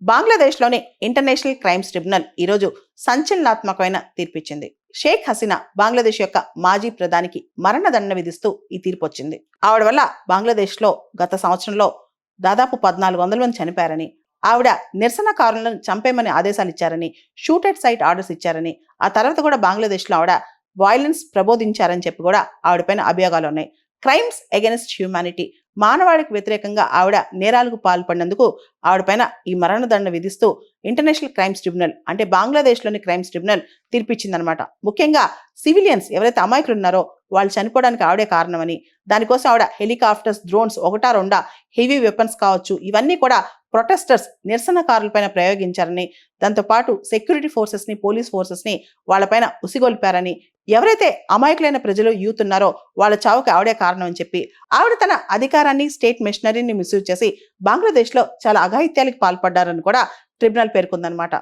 బంగ్లాదేశ్లోని international crimes tribunal ఈరోజు సంచలనాత్మకమైన తీర్పిచ్చింది. షేక్ హసీనా బంగ్లాదేశ్ యొక్క మాజీ ప్రధానికి మరణదండన విధిస్తూ ఈ తీర్పు వచ్చింది. ఆవిడ వల్ల బంగ్లాదేశ్లో గత సంవత్సరంలో దాదాపు 1400 మంది చనిపోయారని, ఆవిడ నిరసనకారులను చంపేయమని ఆదేశాలు ఇచ్చారని, షూటెడ్ సైట్ ఆర్డర్స్ ఇచ్చారని, ఆ తర్వాత కూడా బంగ్లాదేశ్లో ఆవిడ వైలెన్స్ ప్రబోధించారని చెప్పి కూడా ఆవిడపైన అభియోగాలు ఉన్నాయి. క్రైమ్స్ అగైనెస్ట్ హ్యూమానిటీ, మానవాళికి వ్యతిరేకంగా ఆవిడ నేరాలకు పాల్పడినందుకు ఆవిడపైన ఈ మరణదండ విధిస్తూ ఇంటర్నేషనల్ క్రైమ్స్ ట్రిబ్యునల్ అంటే బంగ్లాదేశ్లోని క్రైమ్స్ ట్రిబ్యునల్ తీర్పిచ్చిందనమాట. ముఖ్యంగా సివిలియన్స్ ఎవరైతే అమాయకులు ఉన్నారో వాళ్ళు చనిపోవడానికి ఆవిడే కారణమని, దానికోసం ఆవిడ హెలికాప్టర్స్, డ్రోన్స్, ఒకటా రెండా హెవీ వెపన్స్ కావచ్చు, ఇవన్నీ కూడా ప్రొటెస్టర్స్ నిరసనకారులపైన ప్రయోగించారని, దాంతోపాటు సెక్యూరిటీ ఫోర్సెస్ని, పోలీస్ ఫోర్సెస్ని వాళ్ళపైన ఉసిగొల్పారని, ఎవరైతే అమాయకులైన ప్రజలు యూత్ ఉన్నారో వాళ్ళ చావుకి ఆవిడే కారణం అని చెప్పి ఆవిడ తన అధికారాన్ని, స్టేట్ మెషినరీని మిస్యూజ్ చేసి బంగ్లాదేశ్లో చాలా అఘాయిత్యాలకు పాల్పడ్డారని కూడా ట్రిబ్యునల్ పేర్కొందనమాట.